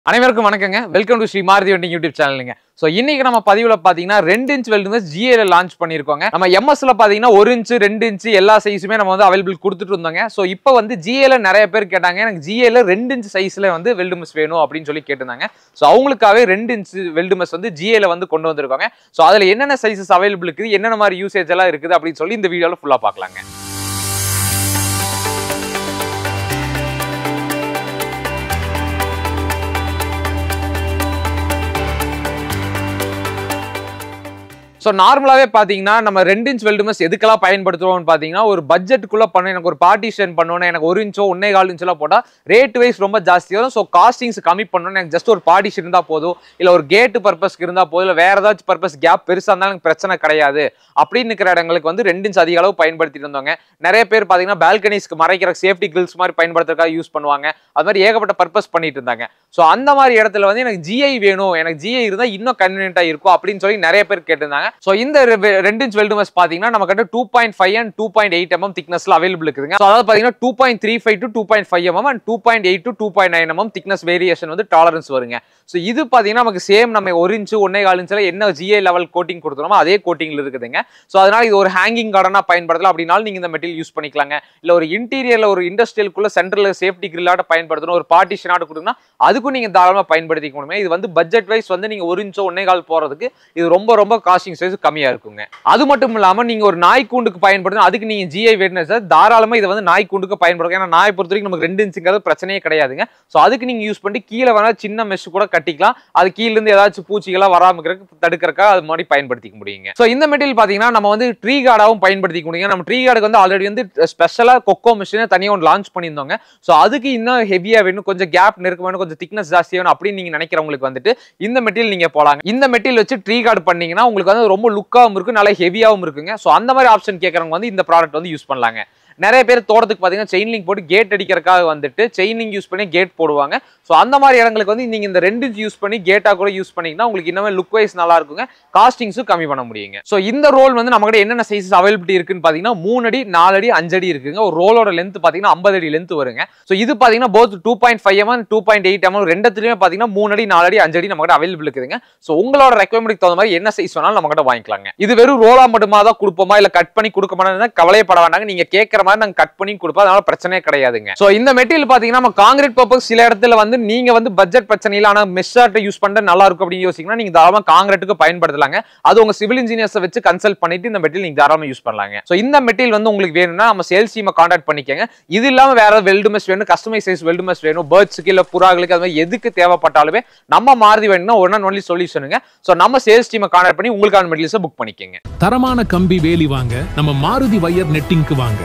அனைவருக்கும் வணக்கங்க. Welcome to Sri Maruthi welding YouTube சேனலுங்க. ஸோ இன்னைக்கு நம்ம பதிவில் பார்த்தீங்கன்னா 2 இன்ச் வெல்டு மெஷ் ஜிஏல லான்ச் பண்ணியிருக்கோங்க. நம்ம எம்எஸ்ல பார்த்தீங்கன்னா 1 இன்ச் 2 இன்ச் எல்லா சைஸுமே நம்ம வந்து அவைலபிள் கொடுத்துட்டு இருந்தோங்க. ஸோ இப்போ வந்து ஜிஏல நிறைய பேர் கேட்டாங்க, எனக்கு ஜிஏல 2 இன்ச் சைஸ்ல வந்து வெல்டு மெஷ் வேணும் அப்படின்னு சொல்லி கேட்டிருந்தாங்க. ஸோ அவங்களுக்காகவே 2 இன்ச் வெல்டு மெஷ் வந்து ஜிஏல வந்து கொண்டு வந்திருக்காங்க. ஸோ அதில் என்னென்ன சைஸஸ் அவைலபிள் இருக்குது, என்னென்ன மாதிரி யூசேஜ் எல்லாம் இருக்குது அப்படின்னு சொல்லி இந்த வீடியோவில் ஃபுல்லாக பார்க்கலாங்க. ஸோ நார்மலாகவே பார்த்தீங்கன்னா நம்ம 2 இன்ச் வெல்டு மெஷ் எதுக்கெல்லாம் பயன்படுத்துவோம்னு பார்த்தீங்கன்னா, ஒரு பட்ஜெட்டுக்குள்ளே பண்ணணும், எனக்கு ஒரு பார்ட்டிஷன் பண்ணணும், எனக்கு 1 இன்ச்சோ 1.25 இன்ச்செல்லாம் போட்டால் ரேட் வைஸ் ரொம்ப ஜாஸ்தி வரும். ஸோ காஸ்டிங்ஸ் கம்மி பண்ணணும், எனக்கு ஜஸ்ட் ஒரு பார்ட்டிஷன் இருந்தால் போதும், இல்லை ஒரு கேட்டு பர்பஸ்க்கு இருந்தால் போதும், இல்லை வேறு ஏதாச்சும் பர்பஸ் கேப் பெருசாக இருந்தாலும் எனக்கு பிரச்சனை கிடையாது அப்படின்னு இருக்கிற இடங்களுக்கு வந்து 2 இன்ச் அதிக அளவு பயன்படுத்திட்டு இருந்தோங்க. நிறைய பேர் பார்த்தீங்கன்னா பால்கனிஸ்க்கு மறைக்கிற சேஃப்டி கிரில்ஸ் மாதிரி பயன்படுத்துறதுக்காக யூஸ் பண்ணுவாங்க. அது மாதிரி ஏகப்பட்ட பர்பஸ் பண்ணிட்டு இருந்தாங்க. ஸோ அந்த மாதிரி இடத்துல வந்து எனக்கு ஜிஐ வேணும், எனக்கு ஜிஐ இருந்தால் இன்னும் கன்வீனியன்ட்டாக இருக்கும் அப்படின்னு சொல்லி நிறைய பேர் கேட்டிருந்தாங்க. ஸோ இந்த 2 இன்ச் வெல்டு மெஷ் பாத்தீங்கன்னா நமக்கு 2.5 and 2.8 mm திக்னஸ்ல அவைலபிள் இருக்குதுங்க. சோ அதாவது பாத்தீங்கன்னா 2.35 to 2.5 mm and 2.8 to 2.9 mm thickness variation வந்து டாலரன்ஸ் வருங்க. சோ இது பாத்தீங்கன்னா நமக்கு சேம் நம்ம 1 இன்ச் 1.25 இன்ச்ல என்ன ஜிஏ லெவல் கோட்டிங் கொடுத்தோமோ அதே கோட்டிங்ல இருக்குதுங்க. சோ அதனால இது ஒரு ஹேங்கிங் கார்டனா பயன்படுத்தலாம் அப்படினாலும் நீங்க இந்த மெட்டீரியல் யூஸ் பண்ணிக்கலாங்க. இல்ல ஒரு இன்டீரியர்ல ஒரு இண்டஸ்ட்ரியலுக்குள்ள சென்டர்ல சேஃப்டி கிரில்லாட்ட பயன்படுத்தணும், ஒரு பார்ட்டிஷன் ஆட் கொடுத்தா அதுக்கும் நீங்க தாராளமா பயன்படுத்திக்க முடியும். இது வந்து பட்ஜெட் வைஸ் வந்து நீங்க 1 இன்ச் 1.25 போறதுக்கு இது ரொம்ப காஸ்டிங் சைஸ் கம்மியா இருக்குங்க. அது மட்டும் இல்லாம நீங்க ஒரு நாய் கூண்டுக்கு பயன்படுத்தணும், அதுக்கு நீங்க ஜிஐ வேணும் சார், தாராளமா இதை வந்து நாய் கூண்டுக்கு பயன்படுத்தும். ஏன்னா நாய் பொறுத்த வரைக்கும் நமக்கு 2 இன்ச்சுங்கிறது பிரச்சனையே கிடையாதுங்க. சோ அதுக்கு நீங்க யூஸ் பண்ணி கீழே வேணா சின்ன மெஷ் கூட கட்டிக்கலாம். அது கீழ இருந்து ஏதாச்சும் பூச்சிகளா வராம தடுக்கிறதுக்காக அது மாதிரி பயன்படுத்திக்க முடியுங்க. சோ இந்த மெட்டீரியல் பாத்தீங்கன்னா நம்ம வந்து ட்ரீ கார்டாவும் பயன்படுத்திக்க முடியுங்க. நம்ம ட்ரீ கார்டுக்கு வந்து ஆல்ரெடி வந்து ஸ்பெஷலா கொக்கோ மிஷினை தனியாக ஒன்று லான்ச் பண்ணியிருந்தோங்க. ஸோ அதுக்கு இன்னும் ஹெவியா வேணும், கொஞ்சம் கேப் நெருக்க வேணும், கொஞ்சம் திக்னஸ் ஜாஸ்தி வேணும் அப்படின்னு நீங்க நினைக்கிறவங்களுக்கு வந்துட்டு இந்த மெட்டீரியல் நீங்க போலாங்க. இந்த மெட்டீரியல் வச்சு ட்ரீ கார்டு பண்ணீங்கன்னா உங்களுக்கு வந்து ரொம்ப லுக்காகவும் இருக்கும், நல்ல ஹெவியாகவும் இருக்குங்க. ஸோ அந்த மாதிரி ஆப்ஷன் கேட்கறவங்க வந்து இந்த ப்ராடக்ட் வந்து யூஸ் பண்ணலாங்க. நிறைய பேர் தோட்டத்துக்கு பார்த்தீங்கன்னா செயின் லிங்க் போட்டு கேட் அடிக்கிறதுக்காக வந்துட்டு செயின் லிங்க் யூஸ் பண்ணி கேட் போடுவாங்க. ஸோ அந்த மாதிரி இடங்களுக்கு வந்து நீங்க இந்த 2 இன்ச் யூஸ் பண்ணி கேட்டா கூட யூஸ் பண்ணீங்கன்னா உங்களுக்கு இன்னுமே லுக் வைஸ் நல்லா இருக்குங்க, காஸ்டிங்ஸும் கம்மி பண்ண முடியுங்க. ஸோ இந்த ரோல் வந்து நம்ம கிட்ட என்னென்ன சைஸஸ் அவைலபிலிட்டி இருக்குன்னு பார்த்தீங்கன்னா 3 அடி 4 அடி 5 அடி இருக்குங்க. ஒரு ரோலோட லென்த் பார்த்தீங்கன்னா 50 அடி லென்த் வருங்க. ஸோ இது பார்த்தீங்கன்னா போத் 2.5 mm 2.8 mm ரெண்டுத்துலயுமே பார்த்தீங்கன்னா 3 அடி 4 அடி 5 அடி நம்ம கிட்ட அவைலபிள் இருக்குதுங்க. ஸோ உங்களோட ரெக்வயர்மெண்ட்க்கு தகுந்த மாதிரி என்ன சைஸ் வேணாலும் நம்ம கிட்ட வாங்கிக்கலாங்க. இது வெறும் ரோலா மட்டுமா தான் கொடுப்போமா இல்ல கட் பண்ணி கொடுக்க மாட்டோம்னா கவலைப்பட வேண்டாங்க. நீங்க கேட்கற மாதிரி நாங்க கட் பண்ணி கொடுப்போம், அதனால பிரச்சனையே கிடையாதுங்க. சோ இந்த மெட்டீரியல் பாத்தீங்கன்னா நம்ம கான்கிரீட் பர்பஸ் சில இடத்துல வந்து நீங்க வந்து பட்ஜெட் பிரச்சனை இல்ல, ஆனா மெஷ்ஷார்ட் யூஸ் பண்ண நல்லா இருக்கும் அப்படின்னு யோசிச்சீங்கன்னா நீங்க தாராளமா கான்கிரீட்டுக்கு பயன்படுத்தலாங்க. அது உங்க சிவில் இன்ஜினியர்ஸ் வச்சு கன்சல்ட் பண்ணிட்டு இந்த மெட்டீரியல் நீங்க தாராளமா யூஸ் பண்ணலாங்க. சோ இந்த மெட்டீரியல் வந்து உங்களுக்கு வேணும்னா நம்ம சேல்ஸ் டீமை கான்டாக்ட் பண்ணிக்கங்க. இது இல்லாம வேற வெல்டு மெஷ் வேணும், கஸ்டமைஸ் சைஸ் வெல்டு மெஷ் வேணும், பேர்ட்ஸ்க்கு இல்ல புறாகளுக்கு அது மாதிரி எதுக்கு தேவைப்பட்டாலுமே நம்ம மாருதி வேணும்னா ஒன் அண்ட் ஒன்லி சொல்யூஷனுங்க. சோ நம்ம சேல்ஸ் டீமை கான்டாக்ட் பண்ணி உங்களுக்கான மெட்டீரியல்ஸ் புக் பண்ணிக்கங்க. தரமான கம்பி வேலி வாங்க நம்ம மாருதி வயர் நெட்டிங்க்கு வாங்க.